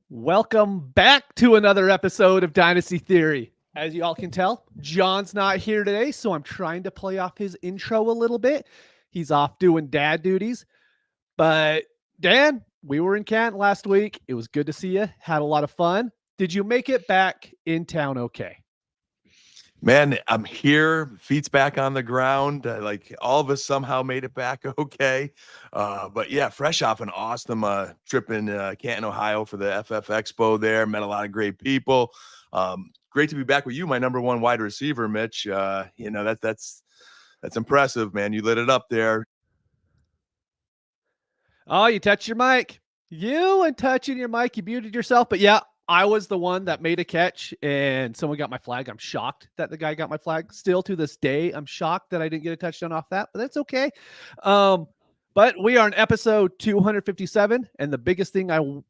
Welcome back to another episode of Dynasty Theory. As you all can tell, John's not here today, so I'm trying to play off his intro a little bit. He's off doing dad duties. But Dan, we were in Canton last week. It was good to see you. Had a lot of fun. Did you make it back in town okay? Man, I'm here. Feet's back on the ground. Like all of us somehow made it back okay. But yeah, fresh off an awesome trip in Canton, Ohio for the FF Expo there. Met a lot of great people. Great to be back with you, my number one wide receiver, Mitch. That's impressive, man. You lit it up there. Oh, you touched your mic. You and touching your mic, you muted yourself. But yeah, I was the one that made a catch and someone got my flag. I'm shocked that the guy got my flag. Still to this day, I'm shocked that I didn't get a touchdown off that, but that's okay. But we are on episode 257. And the biggest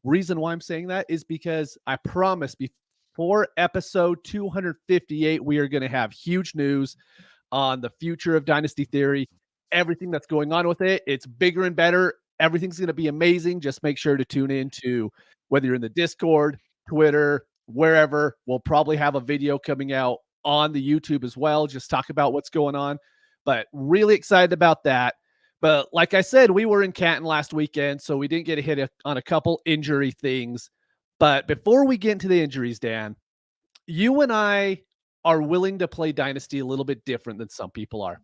reason why I'm saying that is because I promised before episode 258, we are going to have huge news on the future of Dynasty Theory, everything that's going on with it. It's bigger and better. Everything's going to be amazing. Just make sure to tune in to whether you're in the Discord, Twitter, wherever. We'll probably have a video coming out on the YouTube as well. Just talk about what's going on. But really excited about that. But like I said, we were in Canton last weekend, so we didn't get a hit on a couple injury things. But before we get into the injuries, Dan, you and I are willing to play Dynasty a little bit different than some people are.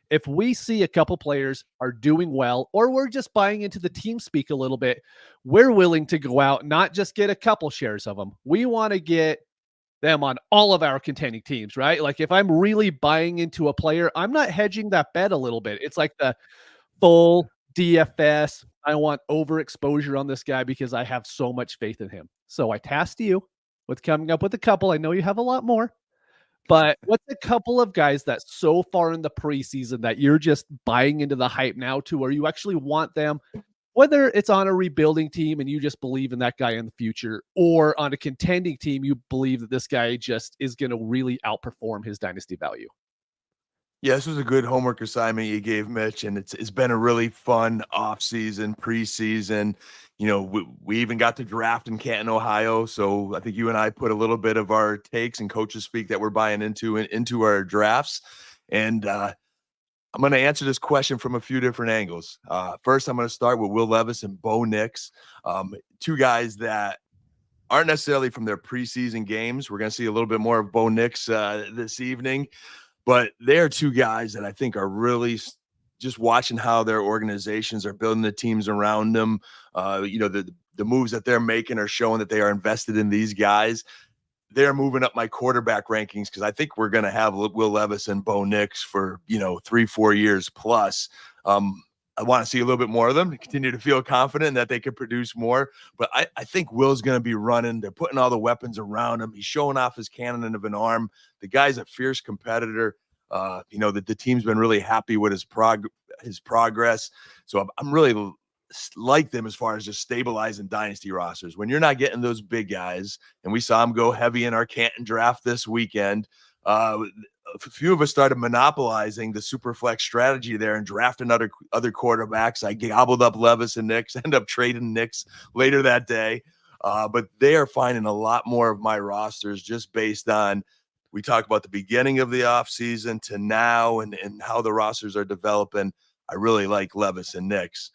If we see a couple players are doing well, or we're just buying into the team speak a little bit, we're willing to go out, not just get a couple shares of them. We want to get them on all of our contending teams, right? Like if I'm really buying into a player, I'm not hedging that bet a little bit. It's like the full DFS. I want overexposure on this guy because I have so much faith in him. So I tasked you with coming up with a couple. I know you have a lot more. But what's a couple of guys that so far in the preseason that you're just buying into the hype now to where you actually want them, whether it's on a rebuilding team and you just believe in that guy in the future, or on a contending team, you believe that this guy just is going to really outperform his dynasty value? Yeah, this was a good homework assignment you gave Mitch, and it's been a really fun off-season, preseason. We even got to draft in Canton, Ohio. So I think you and I put a little bit of our takes and coaches speak that we're buying into our drafts. And I'm going to answer this question from a few different angles. First, I'm going to start with Will Levis and Bo Nix, two guys that aren't necessarily from their preseason games. We're going to see a little bit more of Bo Nix this evening. But they're two guys that I think are really just watching how their organizations are building the teams around them. The moves that they're making are showing that they are invested in these guys. They're moving up my quarterback rankings because I think we're going to have Will Levis and Bo Nix for, 3-4 years plus. I want to see a little bit more of them to continue to feel confident that they could produce more. But I think Will's going to be running. They're putting all the weapons around him. He's showing off his cannon of an arm. The guy's a fierce competitor. The team's been really happy with his progress. So I'm really like them as far as just stabilizing dynasty rosters. When you're not getting those big guys, and we saw him go heavy in our Canton draft this weekend, a few of us started monopolizing the super flex strategy there and drafting other quarterbacks. I gobbled up Levis and Nix, end up trading Nix later that day. But they are finding a lot more of my rosters just based on, we talk about the beginning of the offseason to now and how the rosters are developing. I really like Levis and Nix.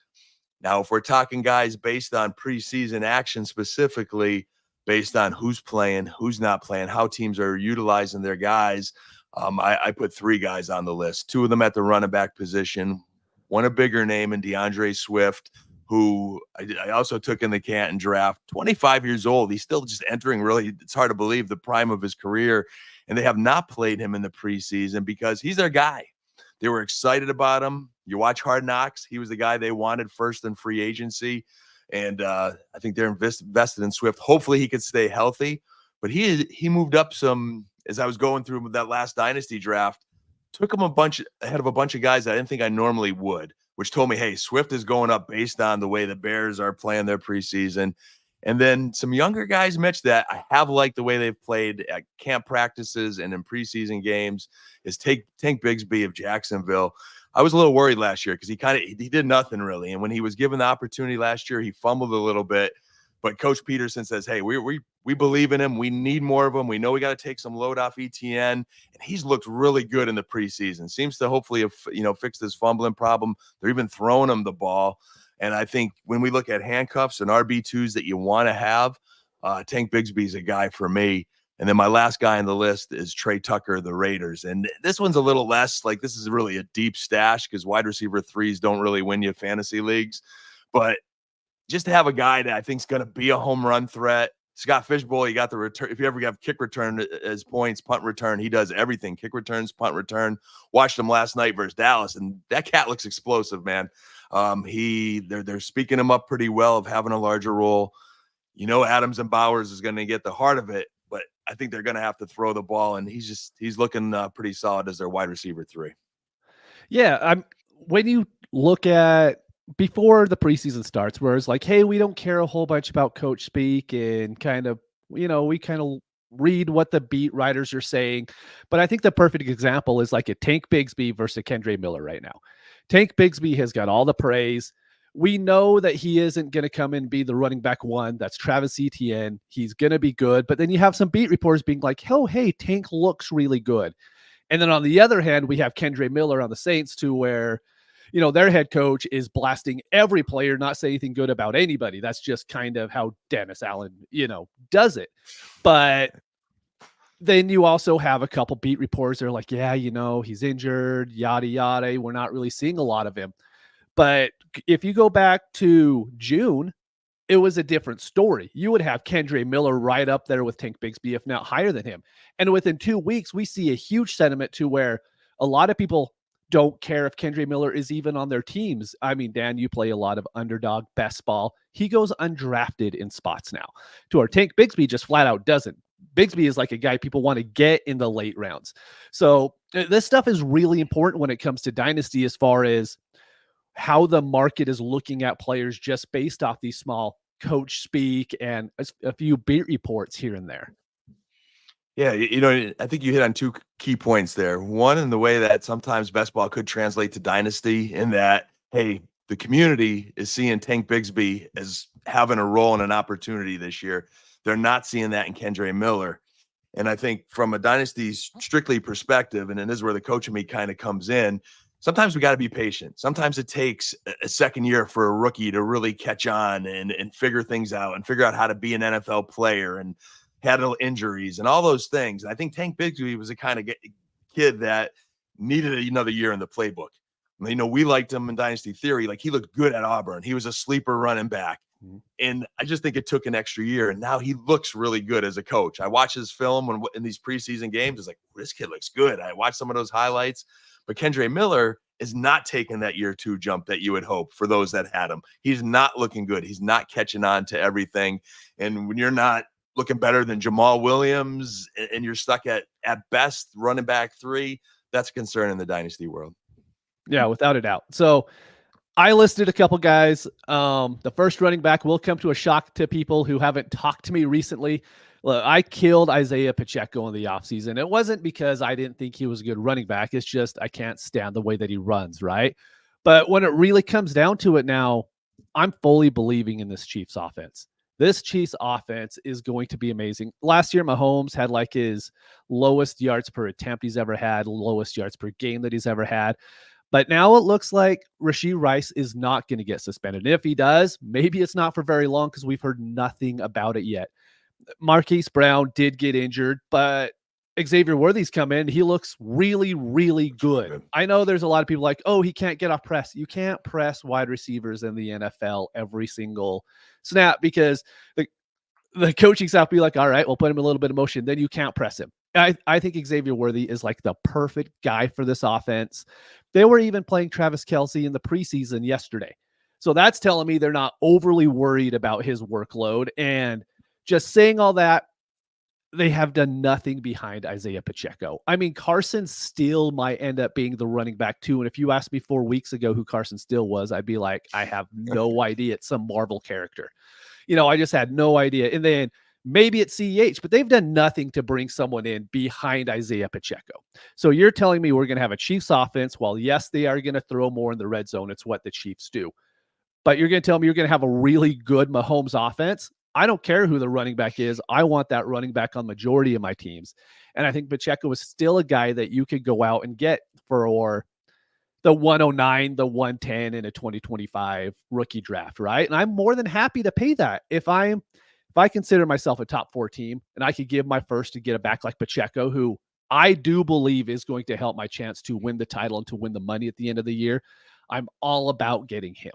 Now, if we're talking guys based on preseason action specifically, based on who's playing, who's not playing, how teams are utilizing their guys, I put three guys on the list, two of them at the running back position, one a bigger name in DeAndre Swift, who I also took in the Canton draft, 25 years old. He's still just entering, really, it's hard to believe, the prime of his career. And they have not played him in the preseason because he's their guy. They were excited about him. You watch Hard Knocks, he was the guy they wanted first in free agency. And I think they're invested in Swift. Hopefully he could stay healthy. But he moved up some, as I was going through that last dynasty draft, took him ahead of a bunch of guys that I didn't think I normally would, which told me, hey, Swift is going up based on the way the Bears are playing their preseason. And then some younger guys, Mitch, that I have liked the way they've played at camp practices and in preseason games is Tank Bigsby of Jacksonville. I was a little worried last year because he did nothing really. And when he was given the opportunity last year, he fumbled a little bit. But Coach Peterson says, hey, we believe in him. We need more of him. We know we got to take some load off ETN. And he's looked really good in the preseason. Seems to hopefully have, fixed his fumbling problem. They're even throwing him the ball. And I think when we look at handcuffs and RB2s that you want to have, Tank Bigsby's a guy for me. And then my last guy on the list is Trey Tucker, the Raiders. And this one's a little less like this is really a deep stash because wide receiver threes don't really win you fantasy leagues. But just to have a guy that I think is going to be a home run threat. Scott Fishbowl, you got the return. If you ever have kick return as points, punt return, he does everything. Kick returns, punt return. Watched him last night versus Dallas, and that cat looks explosive, man. They're speaking him up pretty well of having a larger role. Adams and Bowers is going to get the heart of it, but I think they're going to have to throw the ball, and he's looking pretty solid as their wide receiver 3. Yeah, when you look at before the preseason starts, where it's like, hey, we don't care a whole bunch about coach speak and kind of, we kind of read what the beat writers are saying. But I think the perfect example is like a Tank Bigsby versus Kendre Miller right now. Tank Bigsby has got all the praise. We know that he isn't going to come and be the running back 1. That's Travis Etienne. He's going to be good. But then you have some beat reporters being like, oh, hey, Tank looks really good. And then on the other hand, we have Kendre Miller on the Saints to where, their head coach is blasting every player, not saying anything good about anybody. That's just kind of how Dennis Allen, does it. But then you also have a couple beat reporters that are like, yeah, he's injured, yada, yada. We're not really seeing a lot of him. But if you go back to June, it was a different story. You would have Kendre Miller right up there with Tank Bigsby, if not higher than him. And within 2 weeks, we see a huge sentiment to where a lot of people don't care if Kendre Miller is even on their teams. I mean, Dan, you play a lot of underdog best ball. He goes undrafted in spots now. To our Tank Bigsby just flat out doesn't. Bigsby is like a guy people want to get in the late rounds. So this stuff is really important when it comes to Dynasty as far as how the market is looking at players just based off these small coach speak and a few beat reports here and there. Yeah, I think you hit on 2 key points there. One, in the way that sometimes best ball could translate to Dynasty in that, hey, the community is seeing Tank Bigsby as having a role and an opportunity this year. They're not seeing that in Kendre Miller. And I think from a Dynasty strictly perspective, and this is where the coach in me kind of comes in, sometimes we got to be patient. Sometimes it takes a second year for a rookie to really catch on and figure things out and figure out how to be an NFL player and handle injuries and all those things. And I think Tank Bigsby was the kind of kid that needed another year in the playbook. We liked him in Dynasty Theory. Like, he looked good at Auburn. He was a sleeper running back. Mm-hmm. And I just think it took an extra year. And now he looks really good as a coach. I watch his film in these preseason games. It's like, this kid looks good. I watched some of those highlights. But Kendre Miller is not taking that year 2 jump that you would hope for those that had him. He's not looking good. He's not catching on to everything. And when you're not looking better than Jamal Williams and you're stuck at best running back 3, that's a concern in the Dynasty world. Yeah, without a doubt. So I listed a couple guys. The first running back will come to a shock to people who haven't talked to me recently. Look, I killed Isaiah Pacheco in the offseason. It wasn't because I didn't think he was a good running back. It's just I can't stand the way that he runs, right? But when it really comes down to it now, I'm fully believing in this Chiefs offense. This Chiefs offense is going to be amazing. Last year, Mahomes had like his lowest yards per attempt he's ever had, lowest yards per game that he's ever had. But now it looks like Rashee Rice is not going to get suspended. And if he does, maybe it's not for very long because we've heard nothing about it yet. Marquise Brown did get injured, but Xavier Worthy's come in. He looks really, really good. I know there's a lot of people like, oh, he can't get off press. You can't press wide receivers in the NFL every single snap because the coaching staff be like, all right, we'll put him in a little bit of motion. Then you can't press him. I think Xavier Worthy is like the perfect guy for this offense. They were even playing Travis Kelce in the preseason yesterday. So that's telling me they're not overly worried about his workload. And just saying all that, they have done nothing behind Isaiah Pacheco. I mean, Carson Steele might end up being the running back too. And if you asked me 4 weeks ago who Carson Steele was, I'd be like, I have no idea. It's some Marvel character. I just had no idea. And then maybe it's CEH, but they've done nothing to bring someone in behind Isaiah Pacheco. So you're telling me we're going to have a Chiefs offense. Well, yes, they are going to throw more in the red zone. It's what the Chiefs do. But you're going to tell me you're going to have a really good Mahomes offense. I don't care who the running back is. I want that running back on majority of my teams. And I think Pacheco is still a guy that you could go out and get for the 109, the 110 in a 2025 rookie draft, right? And I'm more than happy to pay that. If I consider myself a top 4 team and I could give my first to get a back like Pacheco, who I do believe is going to help my chance to win the title and to win the money at the end of the year, I'm all about getting him.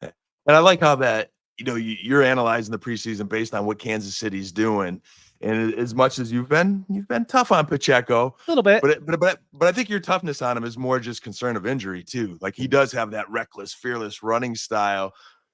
And I like how that, you're analyzing the preseason based on what Kansas City's doing. And as much as you've been tough on Pacheco A little bit, but I think your toughness on him is more just concern of injury too. Like he does have that reckless, fearless running style,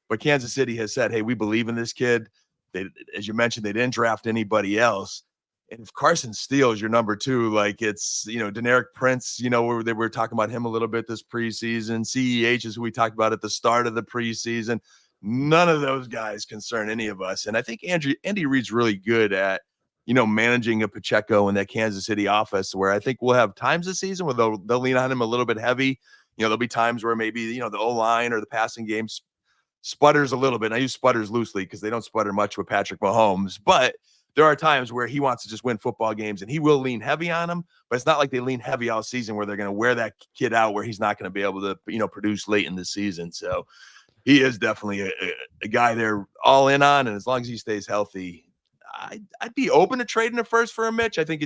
but Kansas City has said, hey, we believe in this kid. They, as you mentioned, they didn't draft anybody else. And if Carson Steele's your number 2, like it's, Deneric Prince, they were talking about him a little bit this preseason. CEH is who we talked about at the start of the preseason. None of those guys concern any of us. And I think Andy Reid's really good at, managing a Pacheco in that Kansas City offense, where I think we'll have times this season where they'll lean on him a little bit heavy. There'll be times where maybe, the O-line or the passing game sputters a little bit. And I use sputters loosely because they don't sputter much with Patrick Mahomes, but there are times where he wants to just win football games and he will lean heavy on him, but it's not like they lean heavy all season where they're going to wear that kid out where he's not going to be able to, produce late in the season. So he is definitely a guy they're all in on. And as long as he stays healthy, I'd be open to trading a first for a Mitch. I think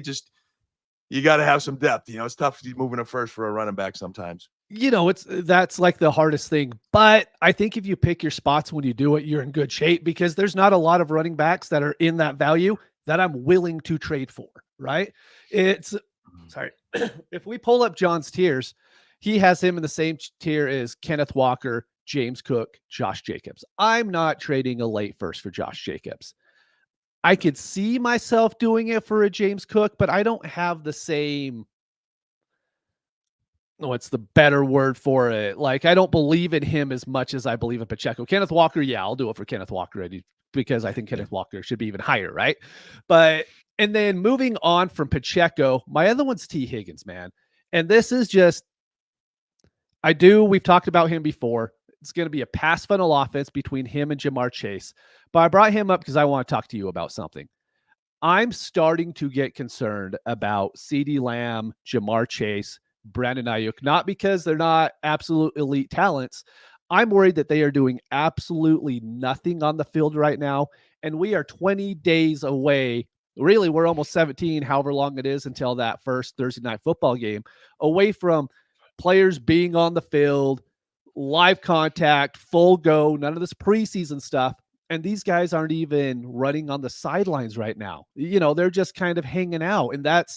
you got to have some depth. It's tough moving a first for a running back sometimes. That's like the hardest thing. But I think if you pick your spots when you do it, you're in good shape, because there's not a lot of running backs that are in that value that I'm willing to trade for, right? If we pull up John's tiers, he has him in the same tier as Kenneth Walker, James Cook, Josh Jacobs. I'm not trading a late first for Josh Jacobs. I could see myself doing it for a James Cook, but I don't have the same, what's the better word for it? Like, I don't believe in him as much as I believe in Pacheco. Kenneth Walker, yeah, I'll do it for Kenneth Walker because I think Kenneth Walker should be even higher, right? And then moving on from Pacheco, my other one's T. Higgins, man. And this is just, we've talked about him before. It's going to be a pass funnel offense between him and Jamar Chase. But I brought him up because I want to talk to you about something. I'm starting to get concerned about CeeDee Lamb, Jamar Chase, Brandon Ayuk, not because they're not absolute elite talents. I'm worried that they are doing absolutely nothing on the field right now. And we are 20 days away. Really, we're almost 17, however long it is until that first Thursday night football game, away from players being on the field, live contact, full go, none of this preseason stuff. And these guys aren't even running on the sidelines right now. They're just kind of hanging out. And that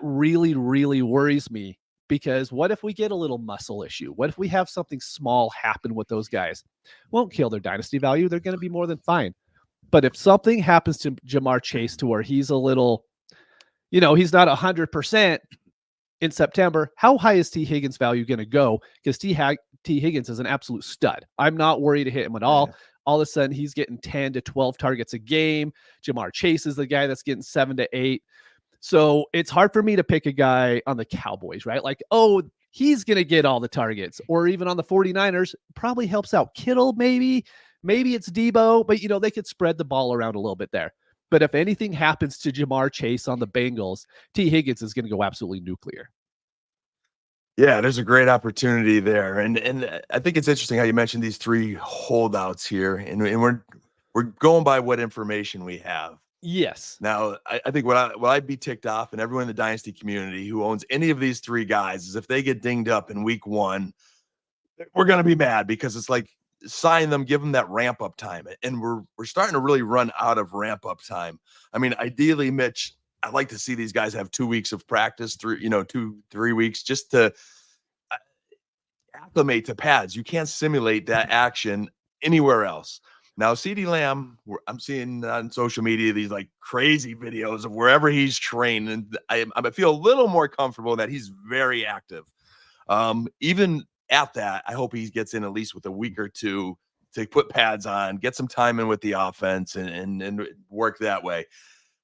really, really worries me, because what if we get a little muscle issue? What if we have something small happen with those guys? Won't kill their dynasty value. They're going to be more than fine. But if something happens to Jamar Chase to where he's a little, he's not 100% in September, how high is T. Higgins' value going to go? Because T. Higgins is an absolute stud. I'm not worried to hit him at all. Yeah. All of a sudden, he's getting 10 to 12 targets a game. Jamar Chase is the guy that's getting 7 to 8. So it's hard for me to pick a guy on the Cowboys, right? Like, oh, he's going to get all the targets. Or even on the 49ers, probably helps out Kittle, maybe. Maybe it's Debo, but, they could spread the ball around a little bit there. But if anything happens to Jamar Chase on the Bengals, T. Higgins is going to go absolutely nuclear. Yeah, there's a great opportunity there. And I think it's interesting how you mentioned these 3 holdouts here. And we're going by what information we have. Yes. Now, I think what I'd be ticked off, and everyone in the Dynasty community who owns any of these 3 guys, is if they get dinged up in week 1, we're going to be mad, because it's like, sign them, give them that ramp up time. And we're starting to really run out of ramp up time. I mean, ideally, Mitch, I'd like to see these guys have 2 weeks of practice through, 2-3 weeks, just to acclimate to pads. You can't simulate that action anywhere else. Now, CeeDee Lamb, I'm seeing on social media these like crazy videos of wherever he's trained, and I feel a little more comfortable that he's very active. Even at that, I hope he gets in at least with a week or 2 to put pads on, get some time in with the offense, and work that way.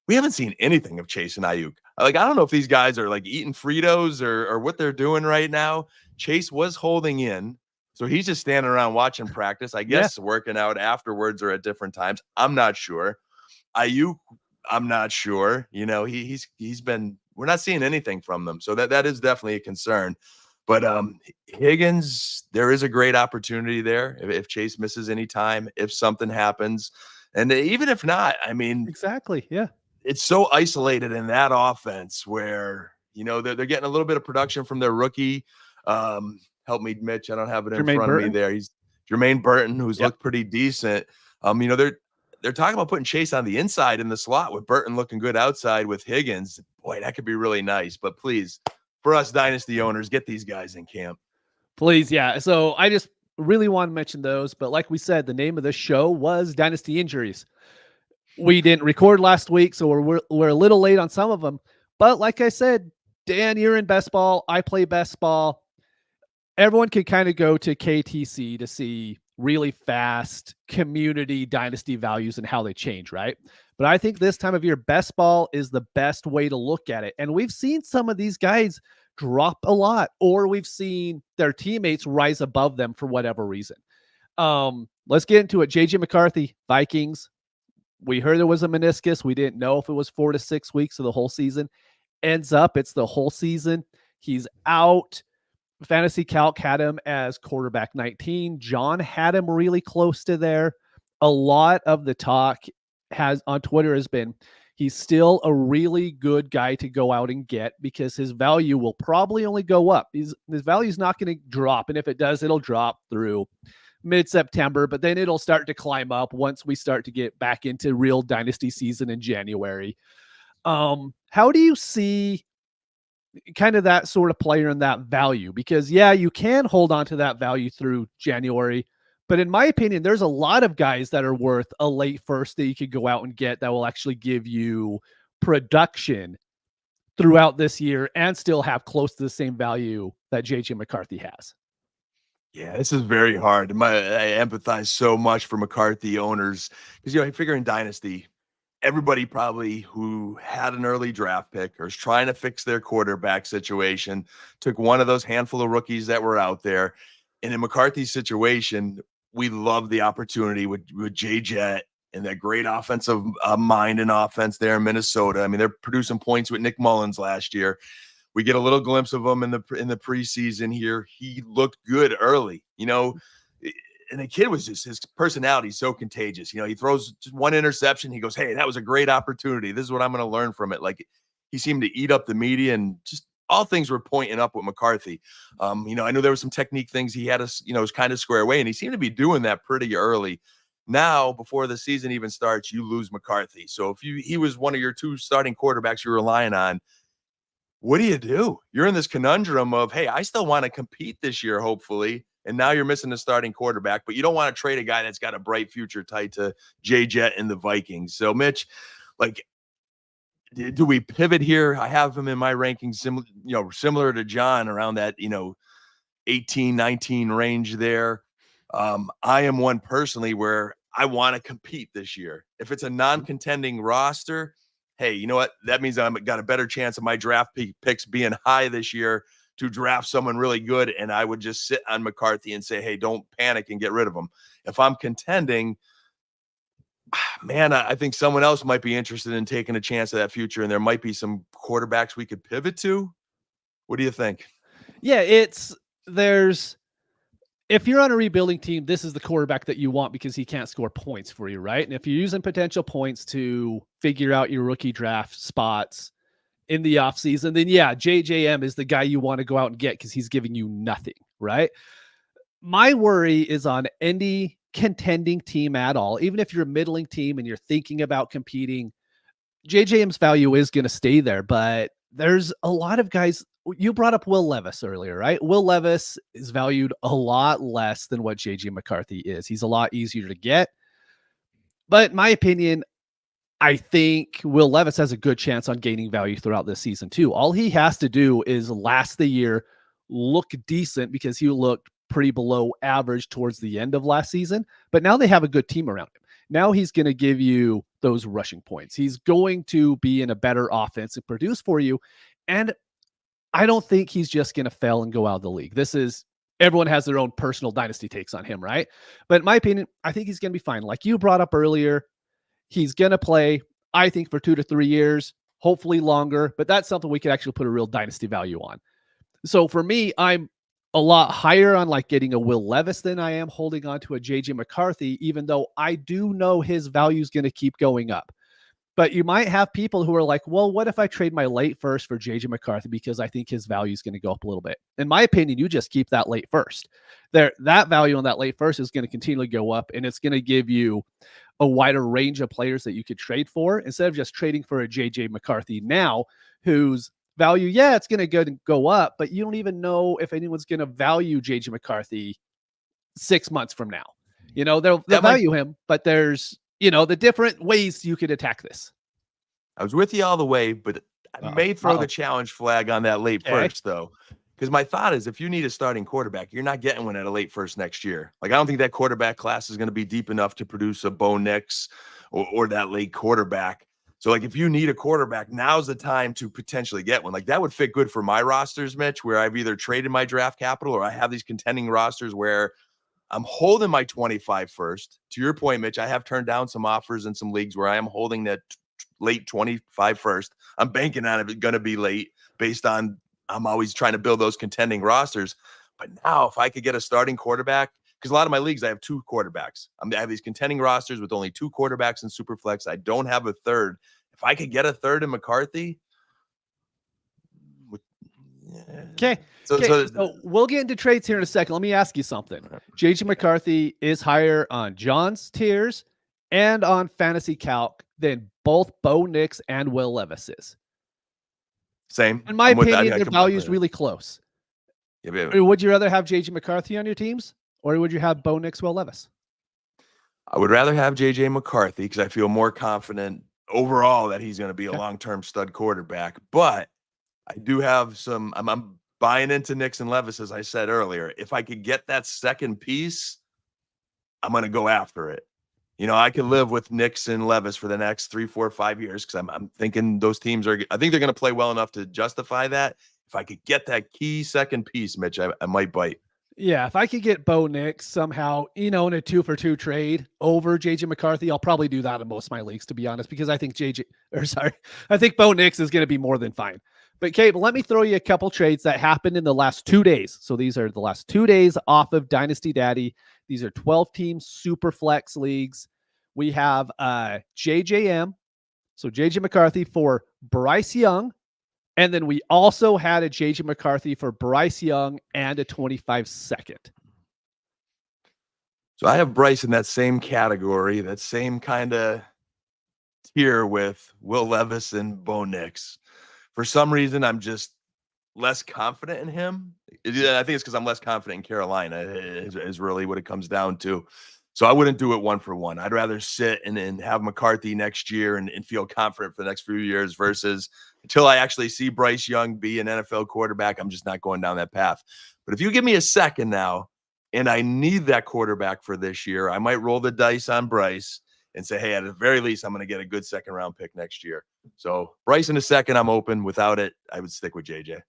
We haven't seen anything of Chase and Ayuk. Like, I don't know if these guys are like eating Fritos or what they're doing right now. Chase was holding in So he's just standing around watching practice, I guess, working out afterwards or at different times. I'm not sure. Ayuk, I'm not sure. You know, he's been, we're not seeing anything from them. So that is definitely a concern. But Higgins, there is a great opportunity there if Chase misses any time, if something happens. And even if not, I mean, exactly. Yeah. It's so isolated in that offense where, you know, they're getting a little bit of production from their rookie. Help me, Mitch. I don't have it in front of me there. He's Jermaine Burton, who's looked pretty decent. You know, they're talking about putting Chase on the inside in the slot with Burton looking good outside with Higgins. Boy, that could be really nice. But please, for us dynasty owners, get these guys in camp. Please, yeah. So I just really want to mention those. But like we said, the name of this show was Dynasty Injuries. We didn't record last week, so we're a little late on some of them. But like I said, Dan, you're in best ball. I play best ball. Everyone can kind of go to KTC to see really fast community dynasty values and how they change, right? But I think this time of year, best ball is the best way to look at it. And we've seen some of these guys drop a lot, or we've seen their teammates rise above them for whatever reason. Let's get into it. JJ McCarthy, Vikings. We heard there was a meniscus. We didn't know if it was 4 to 6 weeks or the whole season. Ends up, it's the whole season. He's out. Fantasy Calc had him as quarterback 19. John had him really close to there. A lot of the talk has on Twitter has been he's still a really good guy to go out and get because his value will probably only go up. His value is not going to drop. And if it does, it'll drop through mid-September, but then it'll start to climb up once we start to get back into real dynasty season in January. How do you see kind of that sort of player and that value? Because yeah, you can hold on to that value through January, but in my opinion, there's a lot of guys that are worth a late first that you could go out and get that will actually give you production throughout this year and still have close to the same value that JJ McCarthy has. Yeah, this is very hard. I empathize so much for McCarthy owners because, you know, I figure in Dynasty, everybody probably who had an early draft pick or is trying to fix their quarterback situation took one of those handful of rookies that were out there. And in McCarthy's situation, we love the opportunity with J-Jet and that great offensive mind and offense there in Minnesota. I mean, they're producing points with Nick Mullins last year. We get a little glimpse of him in the preseason here. He looked good early, you know, and the kid was just, his personality is so contagious. You know, he throws just one interception. He goes, hey, that was a great opportunity. This is what I'm going to learn from it. Like, he seemed to eat up the media, and just all things were pointing up with McCarthy. You know, I know there were some technique things he had to, you know, was kind of square away, and he seemed to be doing that pretty early. Now, before the season even starts, you lose McCarthy. So if he was one of your two starting quarterbacks you're relying on, what do? You're in this conundrum of, hey, I still want to compete this year, hopefully. And now you're missing a starting quarterback, but you don't want to trade a guy that's got a bright future tied to J-Jet and the Vikings. So, Mitch, like, do we pivot here? I have him in my rankings, similar to John, around that, 18, 19 range there. I am one personally where I want to compete this year. If it's a non-contending roster, hey, you know what? That means I've got a better chance of my draft picks being high this year to draft someone really good. And I would just sit on McCarthy and say, hey, don't panic and get rid of him. If I'm contending, man, I think someone else might be interested in taking a chance of that future. And there might be some quarterbacks we could pivot to. What do you think? Yeah, if you're on a rebuilding team, this is the quarterback that you want because he can't score points for you, right? And if you're using potential points to figure out your rookie draft spots in the offseason, then yeah, JJM is the guy you want to go out and get because he's giving you nothing, right? My worry is on any contending team at all. Even if you're a middling team and you're thinking about competing, JJM's value is going to stay there, but there's a lot of guys. You brought up Will Levis earlier, right? Will Levis is valued a lot less than what JJ McCarthy is. He's a lot easier to get. But in my opinion, I think Will Levis has a good chance on gaining value throughout this season too. All he has to do is last the year, look decent because he looked pretty below average towards the end of last season. But now they have a good team around him. Now he's going to give you those rushing points. He's going to be in a better offense and produce for you. And I don't think he's just going to fail and go out of the league. This is everyone has their own personal dynasty takes on him, right? But in my opinion, I think he's going to be fine. Like you brought up earlier, he's going to play, I think, for 2 to 3 years, hopefully longer, but that's something we could actually put a real dynasty value on. So for me, I'm a lot higher on like getting a Will Levis than I am holding on to a JJ McCarthy, even though I do know his value is going to keep going up. But you might have people who are like, well, what if I trade my late first for JJ McCarthy because I think his value is going to go up a little bit? In my opinion, you just keep that late first. That value on that late first is going to continually go up, and it's going to give you a wider range of players that you could trade for instead of just trading for a JJ McCarthy now, whose value, yeah, it's going to go up, but you don't even know if anyone's going to value JJ McCarthy 6 months from now. They'll value him, but there's the different ways you could attack this. I was with you all the way, but I may throw the challenge flag on that late first, though. Because my thought is if you need a starting quarterback, you're not getting one at a late first next year. Like, I don't think that quarterback class is going to be deep enough to produce a Bo Nix or that late quarterback. So, like, if you need a quarterback, now's the time to potentially get one. Like, that would fit good for my rosters, Mitch, where I've either traded my draft capital or I have these contending rosters where I'm holding my 25 first. To your point, Mitch, I have turned down some offers in some leagues where I am holding that late 25 first. I'm banking on it going to be late based on I'm always trying to build those contending rosters. But now if I could get a starting quarterback, because a lot of my leagues, I have 2 quarterbacks. I have these contending rosters with only 2 quarterbacks in Superflex. I don't have a third. If I could get a third in McCarthy. Okay. So we'll get into trades here in a second. Let me ask you something. JJ McCarthy is higher on John's tiers and on Fantasy Calc than both Bo Nix and Will Levis is. Same. In my opinion, their value is really close. Yeah, would you rather have JJ McCarthy on your teams, or would you have Bo Nix, Will Levis? I would rather have JJ McCarthy because I feel more confident overall that he's going to be a long-term stud quarterback. But I do have some. I'm buying into Nix and Levis, as I said earlier. If I could get that second piece, I'm going to go after it. I could live with Nix and Levis for the next 3, 4, 5 years because I'm thinking those teams are. I think they're going to play well enough to justify that. If I could get that key second piece, Mitch, I might bite. Yeah, if I could get Bo Nix somehow, in a 2-for-2 trade over JJ McCarthy, I'll probably do that in most of my leagues, to be honest, because I think I think Bo Nix is going to be more than fine. But Cable, let me throw you a couple trades that happened in the last 2 days. So these are the last 2 days off of Dynasty Daddy. These are 12-team super flex leagues. We have JJM, so JJ McCarthy for Bryce Young. And then we also had a JJ McCarthy for Bryce Young and a 25 second. So I have Bryce in that same category, that same kind of tier with Will Levis and Bo Nix. For some reason, I'm just less confident in him. I think it's because I'm less confident in Carolina is really what it comes down to. So I wouldn't do it 1-for-1. I'd rather sit and have McCarthy next year and feel confident for the next few years versus until I actually see Bryce Young be an NFL quarterback, I'm just not going down that path. But if you give me a second now and I need that quarterback for this year, I might roll the dice on Bryce and say, hey, at the very least, I'm going to get a good second-round pick next year. So Bryce in a second, I'm open. Without it, I would stick with JJ.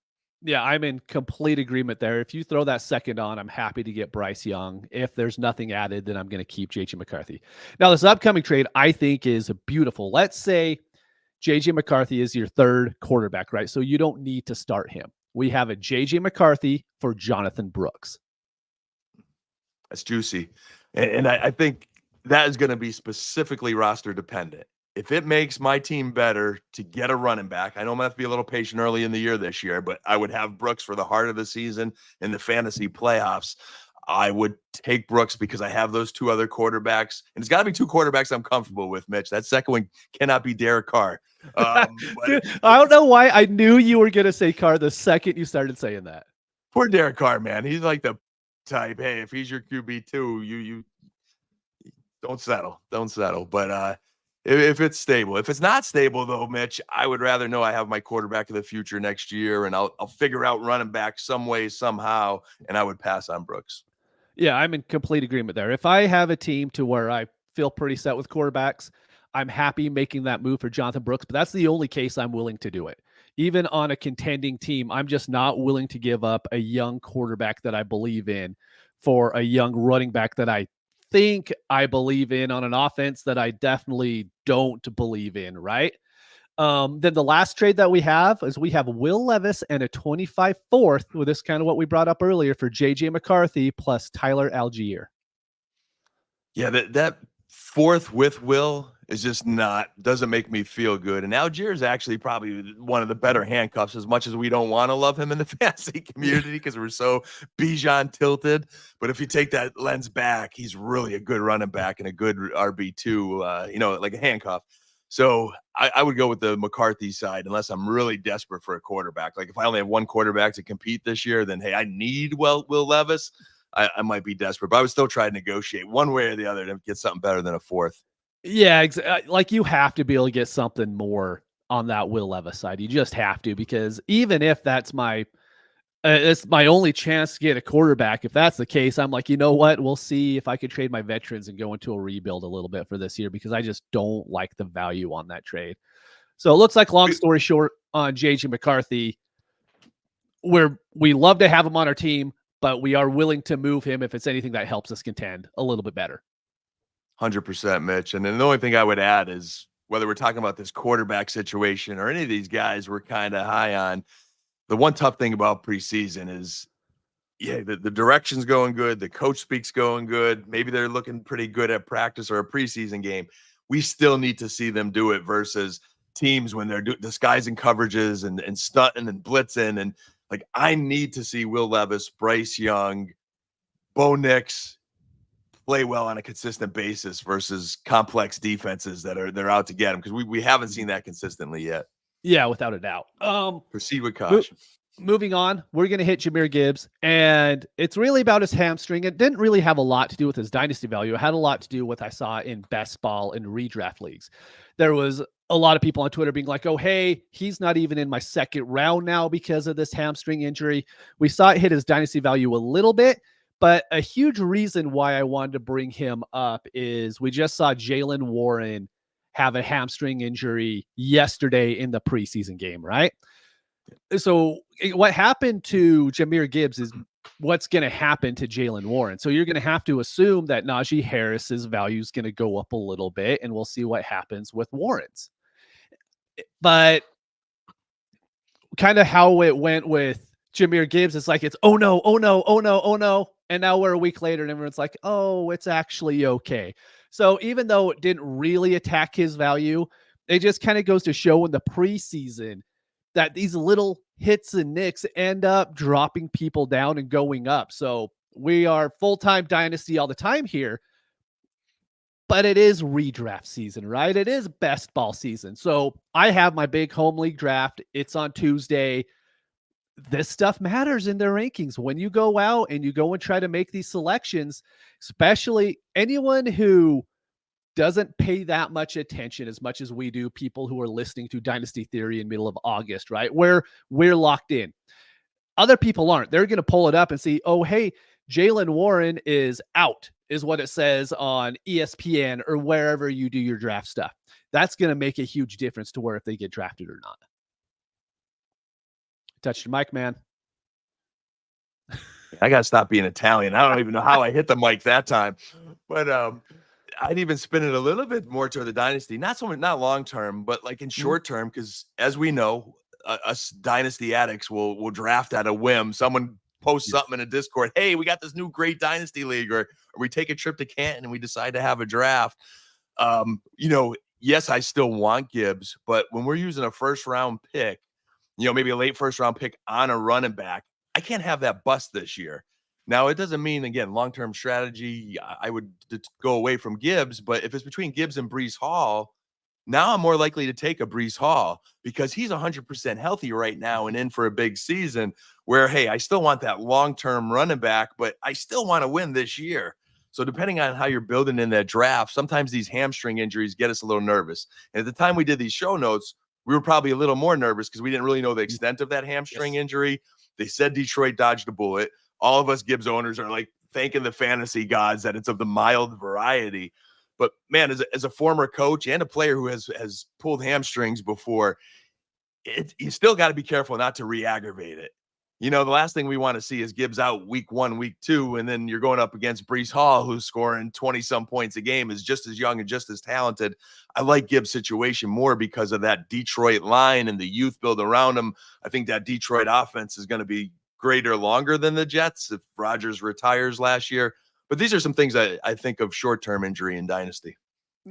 Yeah, I'm in complete agreement there. If you throw that second on, I'm happy to get Bryce Young. If there's nothing added, then I'm going to keep JJ McCarthy. Now, this upcoming trade I think is beautiful. Let's say JJ McCarthy is your third quarterback, right? So you don't need to start him. We have a JJ McCarthy for Jonathan Brooks. That's juicy. And I think that is going to be specifically roster dependent. If it makes my team better to get a running back, I know I'm going to have to be a little patient early in the year this year, but I would have Brooks for the heart of the season in the fantasy playoffs. I would take Brooks because I have those 2 other quarterbacks. And it's got to be 2 quarterbacks I'm comfortable with, Mitch. That second one cannot be Derek Carr. Dude, I don't know why I knew you were going to say Carr the second you started saying that. Poor Derek Carr, man. He's like the type, hey, if he's your QB2, you don't settle. Don't settle. But if it's stable. If it's not stable, though, Mitch, I would rather know I have my quarterback of the future next year, and I'll figure out running back some way, somehow, and I would pass on Brooks. Yeah, I'm in complete agreement there. If I have a team to where I feel pretty set with quarterbacks, I'm happy making that move for Jonathan Brooks, but that's the only case I'm willing to do it. even on a contending team, I'm just not willing to give up a young quarterback that I believe in for a young running back that I think I believe in on an offense that I definitely don't believe in, right? Then the last trade that we have is we have Will Levis and a 25 fourth, with this kind of what we brought up earlier, for JJ McCarthy plus Tyler Algier. Yeah, that fourth with Will is just doesn't make me feel good. And Algier is actually probably one of the better handcuffs, as much as we don't want to love him in the fantasy community because we're so Bijan tilted. But if you take that lens back, he's really a good running back and a good RB2, like a handcuff. So I would go with the McCarthy side unless I'm really desperate for a quarterback. Like if I only have one quarterback to compete this year, then hey, I need Will Levis. I might be desperate, but I would still try to negotiate one way or the other to get something better than a fourth. Yeah, like you have to be able to get something more on that Will Levis side. You just have to, because even if that's it's my only chance to get a quarterback, if that's the case, I'm like, you know what? We'll see if I could trade my veterans and go into a rebuild a little bit for this year, because I just don't like the value on that trade. So it looks like, long story short, on JJ McCarthy, we love to have him on our team, but we are willing to move him if it's anything that helps us contend a little bit better. 100%, Mitch. And then the only thing I would add is, whether we're talking about this quarterback situation or any of these guys we're kind of high on, the one tough thing about preseason is, the direction's going good. The coach speaks going good. Maybe they're looking pretty good at practice or a preseason game. We still need to see them do it versus teams when they're disguising coverages and stunting and blitzing. And like, I need to see Will Levis, Bryce Young, Bo Nix play well on a consistent basis versus complex defenses they're out to get them, because we haven't seen that consistently yet. Yeah, without a doubt. Proceed with caution. Moving on, we're going to hit Jamir Gibbs, and it's really about his hamstring. It didn't really have a lot to do with his dynasty value. It had a lot to do with what I saw in best ball and redraft leagues. There was a lot of people on Twitter being like, oh, hey, he's not even in my second round now because of this hamstring injury. We saw it hit his dynasty value a little bit, but a huge reason why I wanted to bring him up is we just saw Jaylen Warren have a hamstring injury yesterday in the preseason game, right? So what happened to Jamir Gibbs is what's going to happen to Jaylen Warren. So you're going to have to assume that Najee Harris's value is going to go up a little bit, and we'll see what happens with Warren's. But kind of how it went with Jamir Gibbs, it's like, it's oh no. And now we're a week later and everyone's like, oh, it's actually okay. So even though it didn't really attack his value, it just kind of goes to show in the preseason that these little hits and nicks end up dropping people down and going up. So we are full-time dynasty all the time here, but it is redraft season, right? It is best ball season. So I have my big home league draft. It's on Tuesday. This stuff matters in their rankings. When you go out and you go and try to make these selections, especially anyone who doesn't pay that much attention as much as we do, people who are listening to Dynasty Theory in middle of August, right? Where we're locked in. Other people aren't. They're going to pull it up and see, oh, hey, Jaylen Warren is out, is what it says on ESPN or wherever you do your draft stuff. That's going to make a huge difference to where if they get drafted or not. Touch your mic, man. I got to stop being Italian. I don't even know how I hit the mic that time. But I'd even spin it a little bit more toward the dynasty. Not long term, but like in short term, because as we know, us dynasty addicts will draft at a whim. Someone posts something in a Discord, hey, we got this new great dynasty league, or we take a trip to Canton and we decide to have a draft. Yes, I still want Gibbs, but when we're using a first round pick, maybe a late first round pick on a running back, I can't have that bust this year. Now, it doesn't mean, again, long-term strategy, I would go away from Gibbs, but if it's between Gibbs and Breece Hall, now I'm more likely to take a Breece Hall because he's 100% healthy right now and in for a big season where, hey, I still want that long-term running back, but I still want to win this year. So depending on how you're building in that draft, sometimes these hamstring injuries get us a little nervous. And at the time we did these show notes, we were probably a little more nervous because we didn't really know the extent of that hamstring injury. They said Detroit dodged a bullet. All of us Gibbs owners are like thanking the fantasy gods that it's of the mild variety. But man, as a former coach and a player who has pulled hamstrings before, you still got to be careful not to re-aggravate it. The last thing we want to see is Gibbs out week 1, week 2, and then you're going up against Breece Hall, who's scoring 20-some points a game, is just as young and just as talented. I like Gibbs' situation more because of that Detroit line and the youth build around him. I think that Detroit offense is going to be greater longer than the Jets if Rodgers retires last year. But these are some things I think of short-term injury in Dynasty.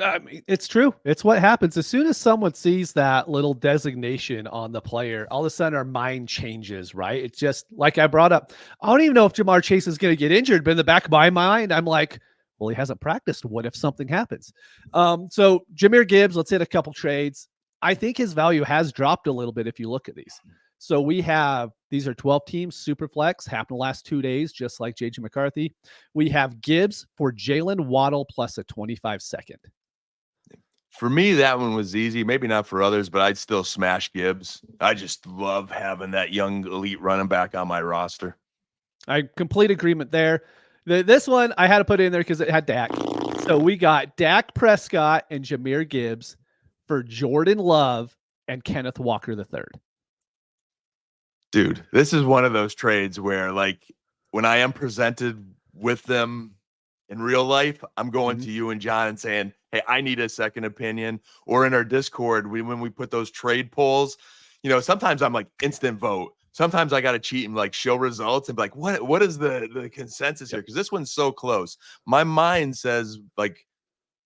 I mean, it's true. It's what happens as soon as someone sees that little designation on the player, all of a sudden our mind changes, right? It's just like I brought up. I don't even know if Jamar Chase is going to get injured, but in the back of my mind, I'm like, well, he hasn't practiced. What if something happens? So Jamir Gibbs, let's hit a couple trades. I think his value has dropped a little bit if you look at these. So these are 12 teams, super flex, happened the last 2 days, just like JJ McCarthy. We have Gibbs for Jalen Waddle plus a 25-second. For me, that one was easy. Maybe not for others, but I'd still smash Gibbs. I just love having that young elite running back on my roster. I complete agreement there. This one I had to put in there because it had Dak. So we got Dak Prescott and Jamir Gibbs for Jordan Love and Kenneth Walker III. Dude, this is one of those trades where, like, when I am presented with them in real life, I'm going to you and John and saying, hey, I need a second opinion. Or in our Discord, when we put those trade polls, sometimes I'm like instant vote. Sometimes I got to cheat and like show results and be like, what is the consensus here? Because this one's so close. My mind says like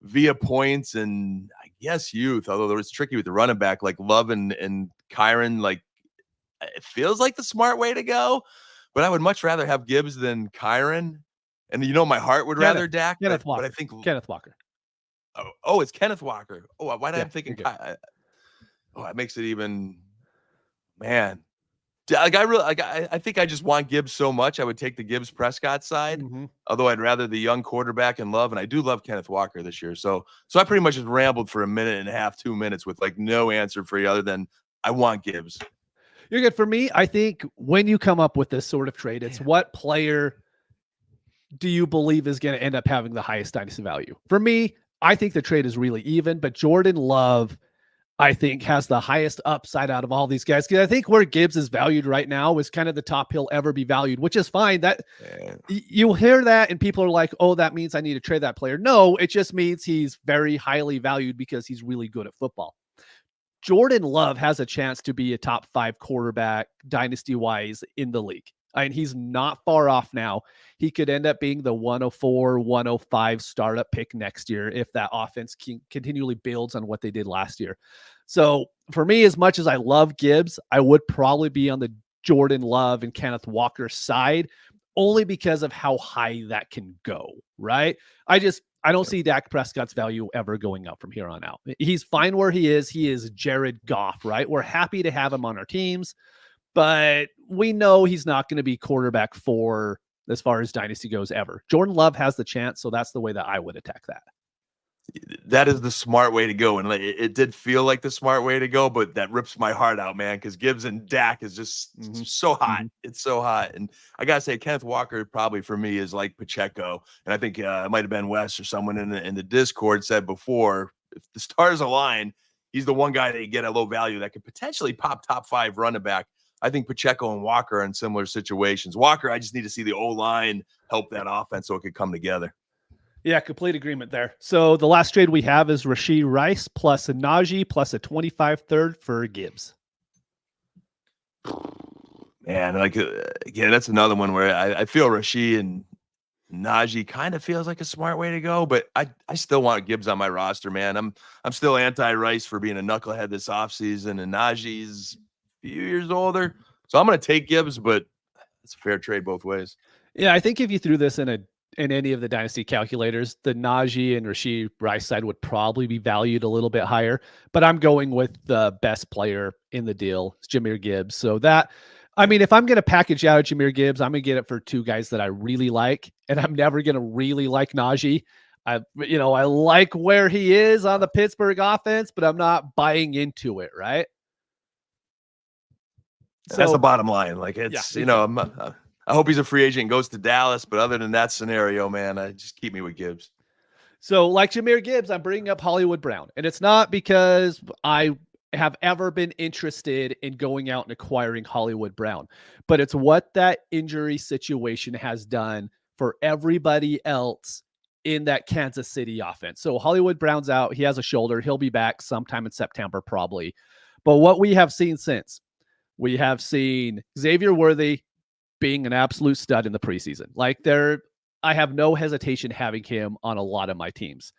via points and I guess youth, although it's tricky with the running back, like Love and Kyron, like it feels like the smart way to go. But I would much rather have Gibbs than Kyron. And my heart would rather Dak. Kenneth Walker. But I think Kenneth Walker. Oh, it's Kenneth Walker. Oh, why did I think? That makes it even, man. Like I think I just want Gibbs so much. I would take the Gibbs Prescott side, although I'd rather the young quarterback and Love. And I do love Kenneth Walker this year. So I pretty much just rambled for a minute and a half, 2 minutes with like no answer for you other than I want Gibbs. You're good. For me, I think when you come up with this sort of trade, it's what player do you believe is going to end up having the highest dynasty value? For me, I think the trade is really even, but Jordan Love, I think, has the highest upside out of all these guys. Because I think where Gibbs is valued right now is kind of the top he'll ever be valued, which is fine. That you'll hear that and people are like, oh, that means I need to trade that player. No, it just means he's very highly valued because he's really good at football. Jordan Love has a chance to be a top 5 quarterback dynasty-wise in the league. I mean, he's not far off now. He could end up being the 104, 105 startup pick next year if that offense continually builds on what they did last year. So for me, as much as I love Gibbs, I would probably be on the Jordan Love and Kenneth Walker side only because of how high that can go, right? I don't see Dak Prescott's value ever going up from here on out. He's fine where he is. He is Jared Goff, right? We're happy to have him on our teams, but we know he's not going to be quarterback 4 as far as dynasty goes ever. Jordan Love has the chance, so that's the way that I would attack that. That is the smart way to go. And it did feel like the smart way to go, but that rips my heart out, man, because Gibbs and Dak is just so hot. It's so hot. And I got to say, Kenneth Walker probably for me is like Pacheco. And I think it might have been Wes or someone in the Discord said before, if the stars align, he's the one guy that you get at low value that could potentially pop top 5 running back. I think Pacheco and Walker are in similar situations. Walker, I just need to see the O-line help that offense so it could come together. Yeah, complete agreement there. So the last trade we have is Rashee Rice plus a Najee plus a 25 third for Gibbs. Man, like again, that's another one where I feel Rashee and Najee kind of feels like a smart way to go, but I still want Gibbs on my roster, man. I'm still anti-Rice for being a knucklehead this offseason, and Najee's a few years older. So I'm going to take Gibbs, but it's a fair trade both ways. Yeah, I think if you threw this in any of the dynasty calculators, the Najee and Rashee Rice side would probably be valued a little bit higher, but I'm going with the best player in the deal, Jamir Gibbs. So that, I mean, if I'm going to package out Jamir Gibbs, I'm going to get it for 2 guys that I really like, and I'm never going to really like Najee. I like where he is on the Pittsburgh offense, but I'm not buying into it, right? So, that's the bottom line. Like it's, I hope he's a free agent and goes to Dallas, but other than that scenario, man, just keep me with Gibbs. So like Jamir Gibbs, I'm bringing up Hollywood Brown, and it's not because I have ever been interested in going out and acquiring Hollywood Brown, but it's what that injury situation has done for everybody else in that Kansas City offense. So Hollywood Brown's out. He has a shoulder. He'll be back sometime in September, probably. But what we have seen since, we have seen Xavier Worthy being an absolute stud in the preseason. Like I have no hesitation having him on a lot of my teams.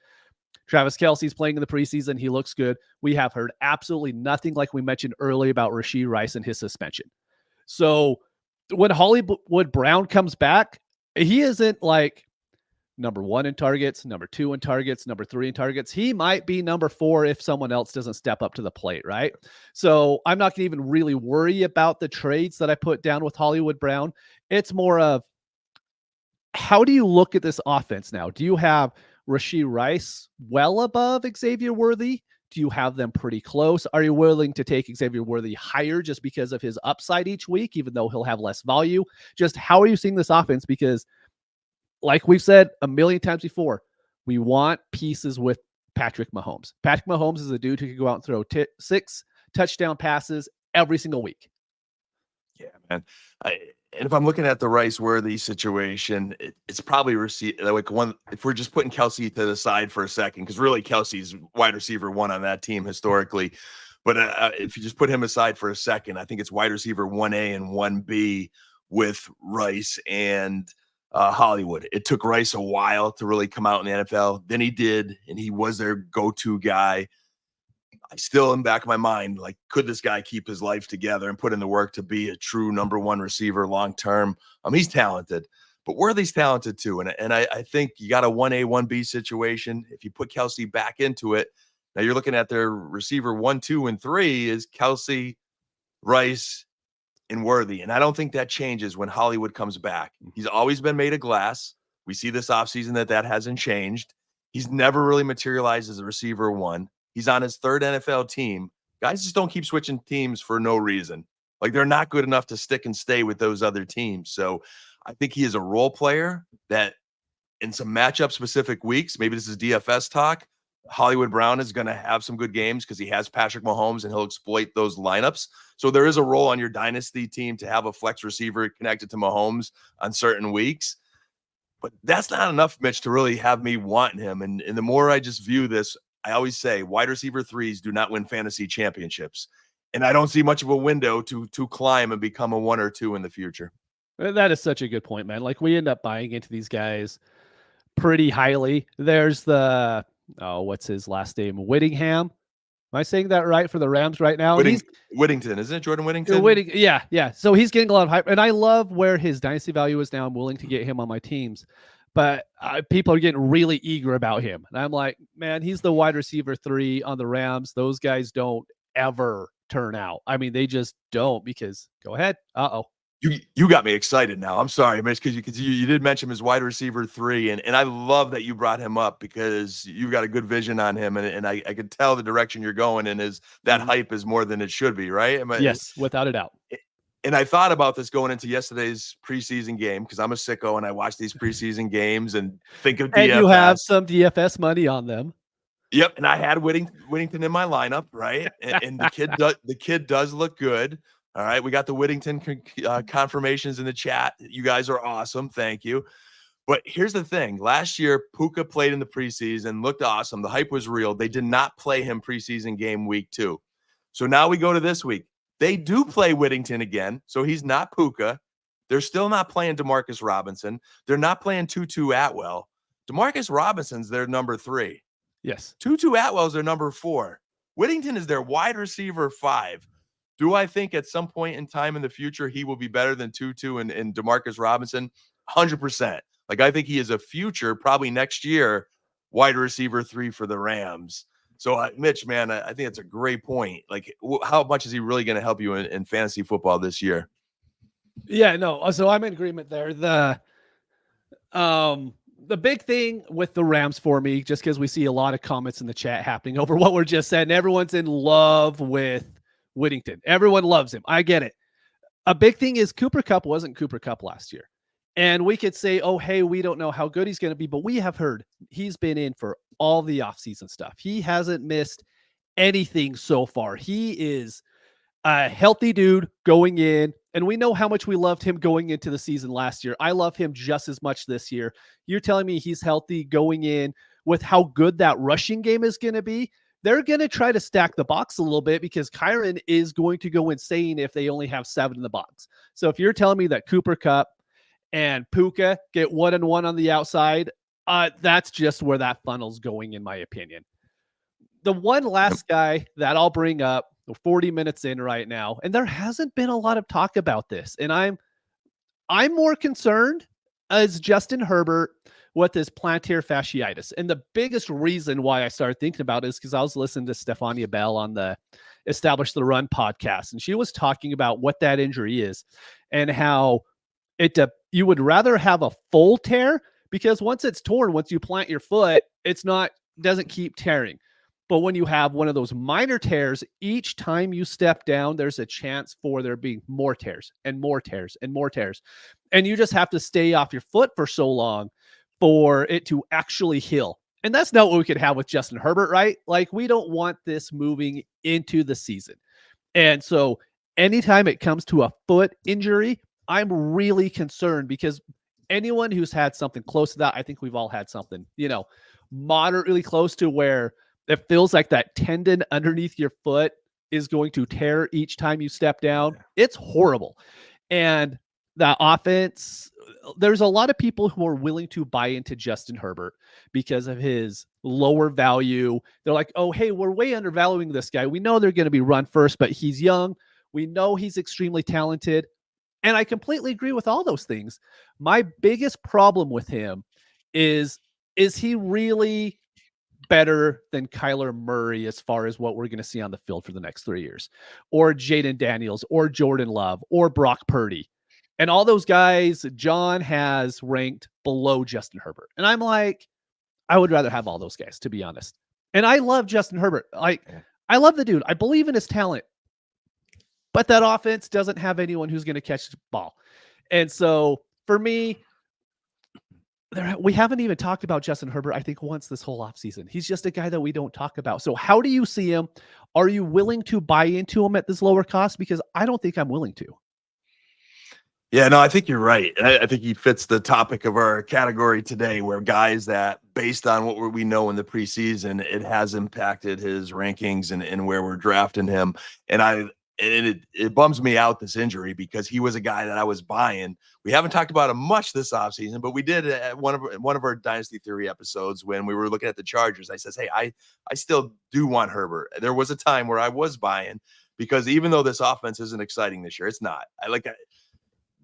Travis Kelce's playing in the preseason. He looks good. We have heard absolutely nothing, like we mentioned earlier, about Rashee Rice and his suspension. So when Hollywood Brown comes back, he isn't like number 1 in targets, number 2 in targets, number 3 in targets. He might be number 4 if someone else doesn't step up to the plate, right? So I'm not going to even really worry about the trades that I put down with Hollywood Brown. It's more of, how do you look at this offense now? Do you have Rashee Rice well above Xavier Worthy? Do you have them pretty close? Are you willing to take Xavier Worthy higher just because of his upside each week, even though he'll have less value? Just how are you seeing this offense? Because like we've said a million times before, we want pieces with Patrick Mahomes. Patrick Mahomes is a dude who can go out and throw 6 touchdown passes every single week. Yeah, man. And if I'm looking at the Rice Worthy situation, it's probably like one. If we're just putting Kelce to the side for a second, because really Kelce's wide receiver 1 on that team historically. But if you just put him aside for a second, I think it's wide receiver 1A and 1B with Rice and Hollywood. It took Rice a while to really come out in the NFL. Then he did, and he was their go-to guy. I still in the back of my mind, like, could this guy keep his life together and put in the work to be a true number 1 receiver long term? He's talented, but Worthy's talented too. And I think you got a 1A, 1B situation. If you put Kelce back into it, now you're looking at their receiver 1, 2, and 3 is Kelce, Rice, and Worthy. And I don't think that changes when Hollywood comes back. He's always been made of glass. We see this offseason that hasn't changed. He's never really materialized as a receiver 1. He's on his 3rd NFL team. Guys just don't keep switching teams for no reason. Like, they're not good enough to stick and stay with those other teams. So I think he is a role player that in some matchup specific weeks, maybe this is DFS talk, Hollywood Brown is going to have some good games because he has Patrick Mahomes and he'll exploit those lineups. So there is a role on your dynasty team to have a flex receiver connected to Mahomes on certain weeks. But that's not enough, Mitch, to really have me wanting him. And the more I just view this, I always say wide receiver 3s do not win fantasy championships. And I don't see much of a window to climb and become a 1 or 2 in the future. That is such a good point, man. Like, we end up buying into these guys pretty highly. There's the, what's his last name? Whittingham. Am I saying that right for the Rams right now? Whittington, isn't it? Jordan Whittington? Yeah. So he's getting a lot of hype. And I love where his dynasty value is now. I'm willing to get him on my teams. But people are getting really eager about him. And I'm like, man, he's the wide receiver 3 on the Rams. Those guys don't ever turn out. I mean, they just don't, because go ahead. You got me excited now. I'm sorry, Mitch, because you did mention him as wide receiver 3. And I love that you brought him up because you've got a good vision on him. And I could tell the direction you're going in is that hype is more than it should be, right? Yes, without a doubt. And I thought about this going into yesterday's preseason game because I'm a sicko and I watch these preseason games and think of DFS. And you have some DFS money on them. Yep, and I had Whittington in my lineup, right? And the kid does look good. All right, we got the Whittington confirmations in the chat. You guys are awesome. Thank you. But here's the thing. Last year, Puka played in the preseason, looked awesome. The hype was real. They did not play him preseason game week 2. So now we go to this week. They do play Whittington again, so he's not Puka. They're still not playing Demarcus Robinson. They're not playing Tutu Atwell. Demarcus Robinson's their number 3. Yes. Tutu Atwell's their number 4. Whittington is their wide receiver 5. Do I think at some point in time in the future he will be better than Tutu and Demarcus Robinson? 100%. Like, I think he is a future, probably next year, wide receiver 3 for the Rams. So, Mitch, man, I think it's a great point. Like, how much is he really going to help you in fantasy football this year? Yeah, no. So I'm in agreement there. The big thing with the Rams for me, just because we see a lot of comments in the chat happening over what we're just saying, everyone's in love with Whittington. Everyone loves him. I get it. A big thing is Cooper Kupp wasn't Cooper Kupp last year. And we could say, oh, hey, we don't know how good he's going to be, but we have heard he's been in for all the offseason stuff. He hasn't missed anything so far. He is a healthy dude going in, and we know how much we loved him going into the season last year. I love him just as much this year. You're telling me he's healthy going in with how good that rushing game is going to be? They're going to try to stack the box a little bit because Kyron is going to go insane if they only have 7 in the box. So if you're telling me that Cooper Kupp and Puka get 1-1 on the outside, that's just where that funnel's going, in my opinion. The one last guy that I'll bring up, 40 minutes in right now, and there hasn't been a lot of talk about this, and I'm more concerned as Justin Herbert with his plantar fasciitis. And the biggest reason why I started thinking about it is because I was listening to Stefania Bell on the Establish the Run podcast, and she was talking about what that injury is and how you would rather have a full tear, because once it's torn, once you plant your foot, doesn't keep tearing. But when you have one of those minor tears, each time you step down, there's a chance for there being more tears and more tears and more tears. And you just have to stay off your foot for so long for it to actually heal. And that's not what we could have with Justin Herbert, right? Like, we don't want this moving into the season. And so anytime it comes to a foot injury, I'm really concerned, because anyone who's had something close to that, I think we've all had something, moderately close to where it feels like that tendon underneath your foot is going to tear each time you step down. It's horrible. And the offense, there's a lot of people who are willing to buy into Justin Herbert because of his lower value. They're like, oh, hey, we're way undervaluing this guy. We know they're going to be run first, but he's young. We know he's extremely talented. And I completely agree with all those things. My biggest problem with him is he really better than Kyler Murray as far as what we're going to see on the field for the next 3 years, or Jaden Daniels, or Jordan Love, or Brock Purdy? And all those guys John has ranked below Justin Herbert. And I'm like, I would rather have all those guys, to be honest. And I love Justin Herbert. I love the dude. I believe in his talent. But that offense doesn't have anyone who's going to catch the ball. And so for me, we haven't even talked about Justin Herbert, I think, once this whole offseason. He's just a guy that we don't talk about. So how do you see him? Are you willing to buy into him at this lower cost? Because I don't think I'm willing to. Yeah, no, I think you're right. I think he fits the topic of our category today, where guys that, based on what we know in the preseason, it has impacted his rankings and where we're drafting him. And it bums me out, this injury, because he was a guy that I was buying. We haven't talked about him much this offseason, but we did at one of our Dynasty Theory episodes when we were looking at the Chargers. I says, hey, I still do want Herbert. There was a time where I was buying, because even though this offense isn't exciting this year, it's not.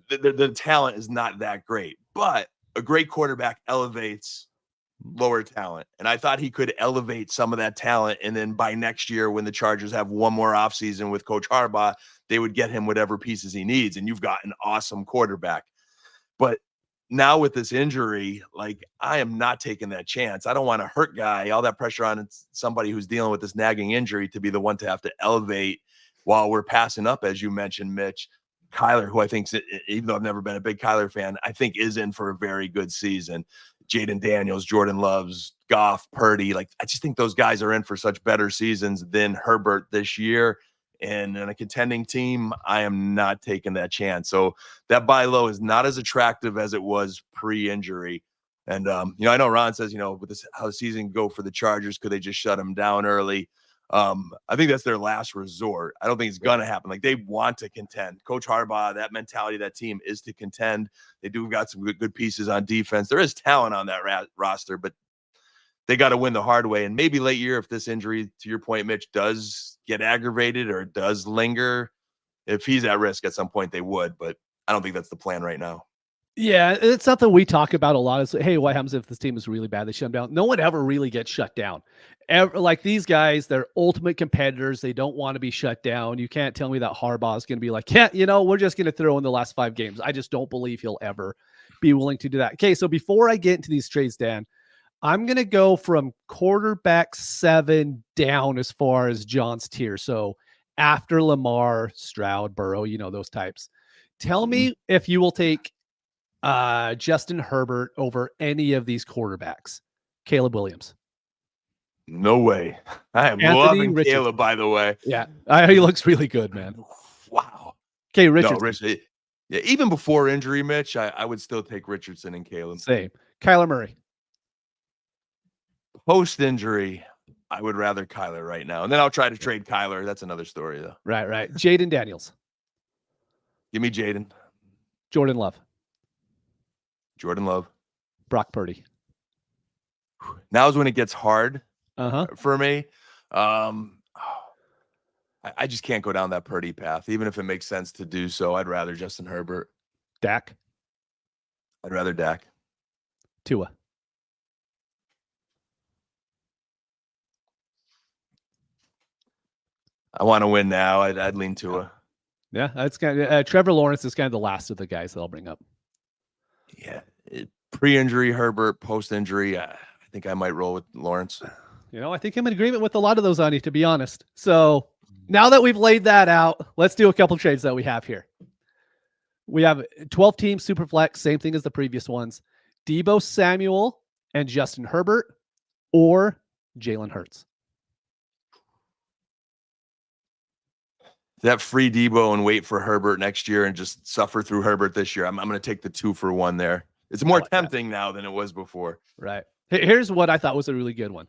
The talent is not that great, but a great quarterback elevates lower talent. And I thought he could elevate some of that talent. And then by next year, when the Chargers have one more offseason with Coach Harbaugh, they would get him whatever pieces he needs. And you've got an awesome quarterback. But now with this injury, I am not taking that chance. I don't want to hurt guy, all that pressure on somebody who's dealing with this nagging injury, to be the one to have to elevate while we're passing up, as you mentioned, Mitch. Kyler, who I think, even though I've never been a big Kyler fan, I think is in for a very good season. Jaden Daniels, Jordan Loves, Goff, Purdy. I just think those guys are in for such better seasons than Herbert this year. And in a contending team, I am not taking that chance. So that buy low is not as attractive as it was pre-injury. And, I know Ron says, with this, how the season go for the Chargers, could they just shut him down early? I think that's their last resort. I don't think it's going to happen. They want to contend. Coach Harbaugh, that mentality of that team is to contend. They do got some good pieces on defense. There is talent on that roster, but they got to win the hard way. And maybe late year, if this injury, to your point, Mitch, does get aggravated or does linger, if he's at risk at some point, they would. But I don't think that's the plan right now. Yeah, it's something we talk about a lot. Is, hey, what happens if this team is really bad? They shut them down. No one ever really gets shut down. These guys, they're ultimate competitors. They don't want to be shut down. You can't tell me that Harbaugh is going to be like, yeah, we're just going to throw in the last 5 games. I just don't believe he'll ever be willing to do that. Okay, so before I get into these trades, Dan, I'm going to go from quarterback 7 down as far as John's tier. So after Lamar, Stroud, Burrow, those types. Tell me if you will take Justin Herbert over any of these quarterbacks. Caleb Williams. No way. I am Anthony loving Richardson. Caleb, by the way. Yeah, he looks really good, man. Wow. Okay, No, Richardson. yeah, even before injury, Mitch, I would still take Richardson and Caleb. Same. Kyler Murray. Post injury, I would rather Kyler right now. And then I'll try to trade Kyler. That's another story, though. Right. Jaden Daniels. Give me Jaden. Jordan Love. Jordan Love. Brock Purdy. Now's when it gets hard for me. I just can't go down that Purdy path. Even if it makes sense to do so, I'd rather Justin Herbert. Dak. I'd rather Dak. Tua. I want to win now. I'd lean Tua. Yeah, that's kind of Trevor Lawrence is kind of the last of the guys that I'll bring up. Yeah, pre-injury Herbert, post-injury, I think I might roll with Lawrence. I think I'm in agreement with a lot of those on you, to be honest. So now that we've laid that out, let's do a couple trades that we have here. We have 12-team Superflex, same thing as the previous ones. Deebo Samuel and Justin Herbert or Jalen Hurts. That free Deebo and wait for Herbert next year and just suffer through Herbert this year. I'm going to take the 2-for-1 there. It's more tempting now than it was before. Right. Here's what I thought was a really good one.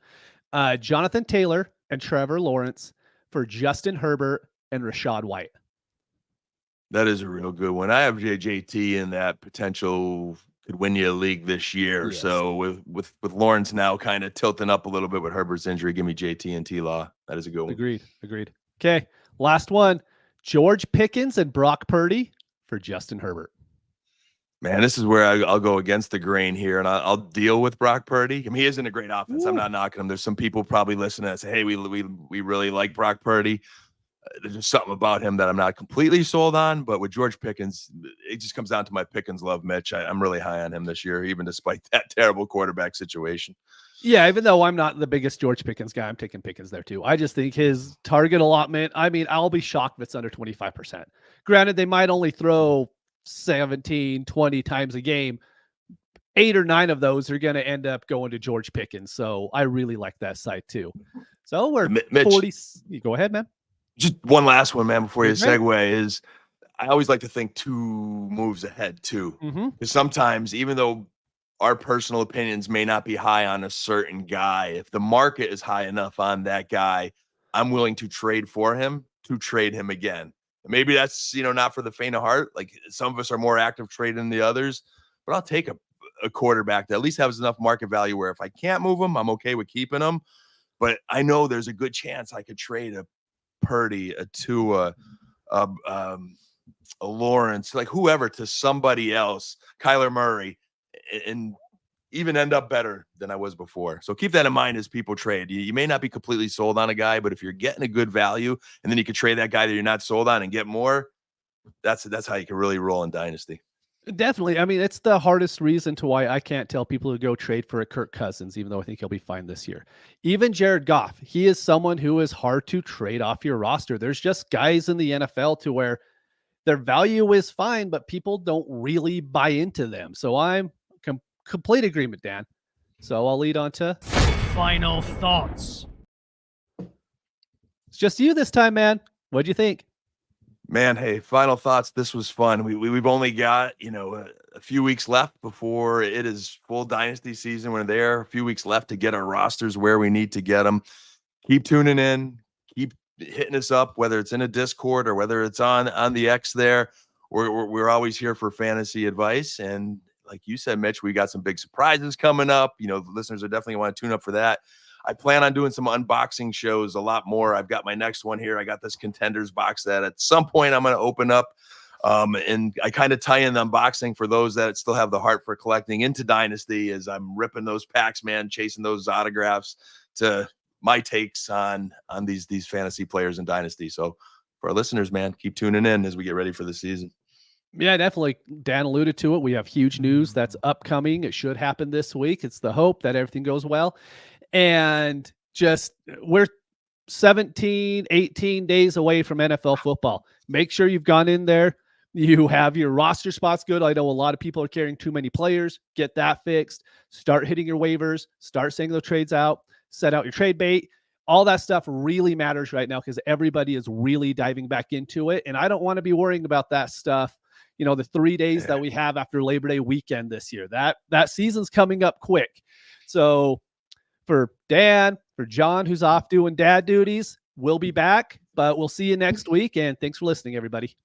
Jonathan Taylor and Trevor Lawrence for Justin Herbert and Rashad White. That is a real good one. I have JT in that potential could win you a league this year. Yes. So with Lawrence now kind of tilting up a little bit with Herbert's injury, give me JT and T-Law. That is a good one. Agreed. Okay. Last one, George Pickens and Brock Purdy for Justin Herbert. Man, this is where I'll go against the grain here, and I'll deal with Brock Purdy. I mean, he isn't a great offense. Ooh. I'm not knocking him. There's some people probably listening that say, hey, we really like Brock Purdy. There's just something about him that I'm not completely sold on. But with George Pickens, it just comes down to my Pickens love, Mitch. I'm really high on him this year, even despite that terrible quarterback situation. Yeah, even though I'm not the biggest George Pickens guy, I'm taking Pickens there too. I just think his target allotment, I mean, I'll be shocked if it's under 25%. Granted, they might only throw 17, 20 times a game. 8 or 9 of those are going to end up going to George Pickens. So I really like that side too. So we're Mitch, 40. Go ahead, man. Just one last one, man, before you segue is I always like to think 2 moves ahead too. Because sometimes, even though our personal opinions may not be high on a certain guy, if the market is high enough on that guy, I'm willing to trade for him to trade him again. Maybe that's, not for the faint of heart. Like some of us are more active trading than the others, but I'll take a quarterback that at least has enough market value where if I can't move him, I'm okay with keeping him. But I know there's a good chance I could trade a Purdy, a Tua, a Lawrence, like whoever to somebody else, Kyler Murray, and even end up better than I was before. So keep that in mind as people trade. You may not be completely sold on a guy, but if you're getting a good value and then you can trade that guy that you're not sold on and get more, that's how you can really roll in Dynasty. Definitely. I mean, it's the hardest reason to why I can't tell people to go trade for a Kirk Cousins, even though I think he'll be fine this year. Even Jared Goff, he is someone who is hard to trade off your roster. There's just guys in the NFL to where their value is fine, but people don't really buy into them. So I'm complete agreement, Dan. So I'll lead on to final thoughts. It's just you this time, man. What'd you think? Man, hey, final thoughts. This was fun. We've only got, a few weeks left before it is full Dynasty season. We're there. A few weeks left to get our rosters where we need to get them. Keep tuning in. Keep hitting us up, whether it's in a Discord or whether it's on the X there. We're always here for fantasy advice. And like you said, Mitch, we got some big surprises coming up. The listeners are definitely want to tune up for that. I plan on doing some unboxing shows a lot more. I've got my next one here. I got this Contenders box that at some point I'm going to open up. And I kind of tie in the unboxing for those that still have the heart for collecting into Dynasty as I'm ripping those packs, man, chasing those autographs to my takes on these fantasy players in Dynasty. So for our listeners, man, keep tuning in as we get ready for the season. Yeah, definitely. Dan alluded to it. We have huge news that's upcoming. It should happen this week. It's the hope that everything goes well. And just we're 17, 18 days away from NFL football. Make sure you've gone in there. You have your roster spots good. I know a lot of people are carrying too many players. Get that fixed. Start hitting your waivers. Start sending those trades out. set out your trade bait. All that stuff really matters right now because everybody is really diving back into it. And I don't want to be worrying about that stuff, the 3 days that we have after Labor Day weekend this year. That season's coming up quick. So for Dan, for John, who's off doing dad duties, we'll be back, but we'll see you next week. And thanks for listening, everybody.